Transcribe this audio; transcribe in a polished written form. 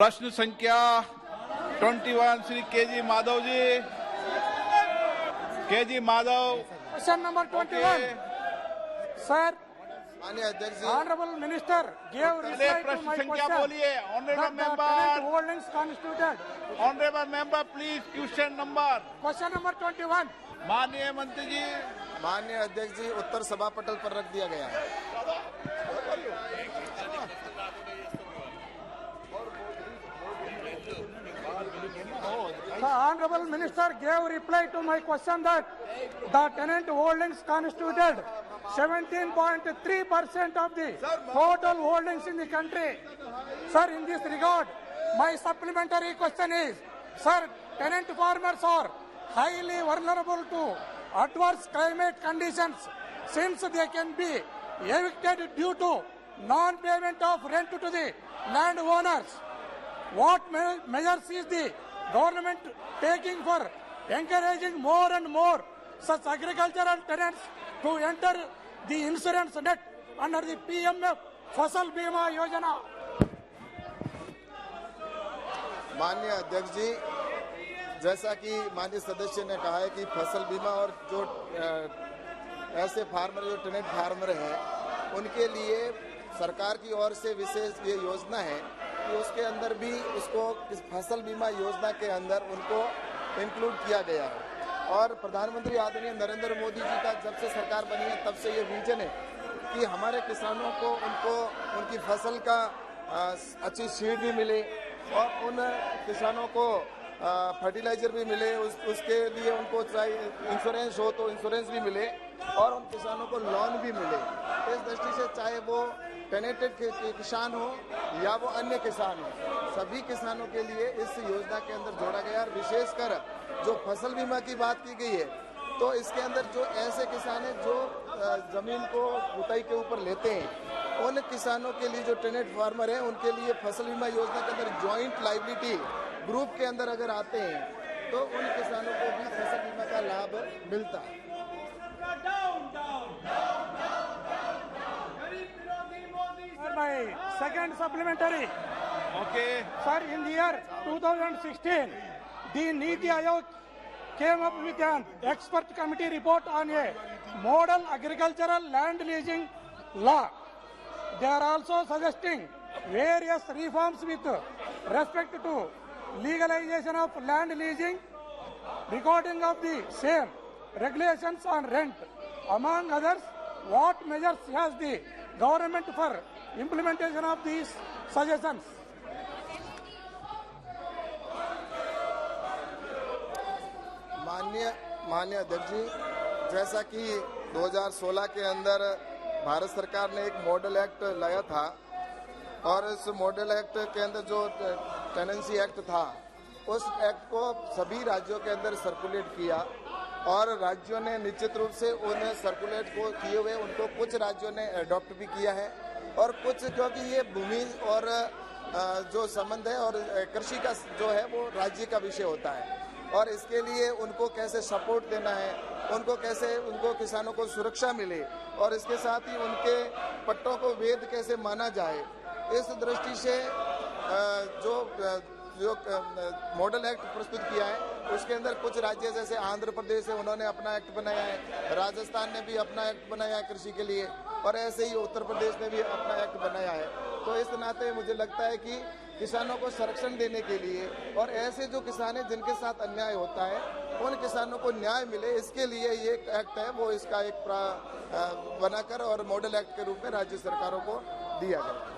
प्रश्न संख्या 21 Shri KG Madhav ji. KG Madhav. Question number 21 sir, माननीय अध्यक्ष जी, honourable minister give reply to प्रश्न माय संख्या क्वेश्चन। बोलिए। Honourable member, holdings constituted. Honourable member please question number. Question number 21। माननीय मंत्री जी। माननीय अध्यक्ष जी, उत्तर सभा पटल पर रख दिया गया है। The honorable minister gave reply to my question that the tenant holdings constituted 17.3% of the total holdings in the country. Sir, in this regard, my supplementary question is, sir, tenant farmers are highly vulnerable to adverse climate conditions since they can be evicted due to non-payment of rent to the landowners. What measures is the government taking for encouraging more and more such agricultural tenants to enter the insurance net under the PMF Fasal Bima Yojana? माननीय अध्यक्ष जी, जैसा कि माननीय सदस्य ने कहा है कि फसल बीमा और जो ऐसे फार्मर जो टेनेंट फार्मर हैं उनके लिए सरकार की ओर से विशेष ये योजना है कि उसके अंदर भी उसको इस फसल बीमा योजना के अंदर उनको इंक्लूड किया गया है। और प्रधानमंत्री आदरणीय नरेंद्र मोदी जी का जब से सरकार बनी है तब से ये विजन है कि हमारे किसानों को उनको उनकी फसल का अच्छी सीड भी मिले और उन किसानों को फर्टिलाइजर भी मिले, उसके लिए उनको चाहे इंश्योरेंस हो तो इंश्योरेंस भी मिले और उन किसानों को लोन भी मिले। इस दृष्टि से चाहे वो टेनेंटेड किसान हो या वो अन्य किसान हो, सभी किसानों के लिए इस योजना के अंदर जोड़ा गया। और विशेषकर जो फसल बीमा की बात की गई है तो इसके अंदर जो ऐसे किसान हैं जो जमीन को जुताई के ऊपर लेते हैं, उन किसानों के लिए जो टेनेंट फार्मर हैं उनके लिए फसल बीमा योजना के अंदर जॉइंट लायबिलिटी ग्रुप के अंदर अगर आते हैं तो उन किसानों को भी फसल बीमा का लाभ मिलता है। My second supplementary. Okay. Sir, in the year 2016, the Niti Aayog came up with an expert committee report on a model agricultural land leasing law. They are also suggesting various reforms with respect to legalization of land leasing, recording of the same, regulations on rent. Among others, what measures has the government for implementation of these suggestions? माननीय अध्यक्ष जी, जैसा कि 2016 के अंदर भारत सरकार ने एक model act लाया था और इस मॉडल एक्ट के अंदर जो टेनेंसी एक्ट था उस एक्ट को सभी राज्यों के अंदर सर्कुलेट किया और राज्यों ने निश्चित रूप से उन सर्कुलेट को किए हुए उनको कुछ राज्यों ने अडॉप्ट भी किया है और कुछ, क्योंकि ये भूमि और जो संबंध है और कृषि का जो है वो राज्य का विषय होता है और इसके लिए उनको कैसे सपोर्ट देना है, उनको कैसे उनको किसानों को सुरक्षा मिले और इसके साथ ही उनके पट्टों को वैध कैसे माना जाए, इस दृष्टि से जो मॉडल एक्ट प्रस्तुत किया है उसके अंदर कुछ राज्य जैसे आंध्र प्रदेश है, उन्होंने अपना एक्ट बनाया है, राजस्थान ने भी अपना एक्ट बनाया है कृषि के लिए और ऐसे ही उत्तर प्रदेश ने भी अपना एक्ट बनाया है। तो इस नाते मुझे लगता है कि किसानों को संरक्षण देने के लिए और ऐसे जो किसान हैं जिनके साथ अन्याय होता है उन किसानों को न्याय मिले, इसके लिए ये एक्ट है वो इसका एक बनाकर और मॉडल एक्ट के रूप में राज्य सरकारों को दिया गया।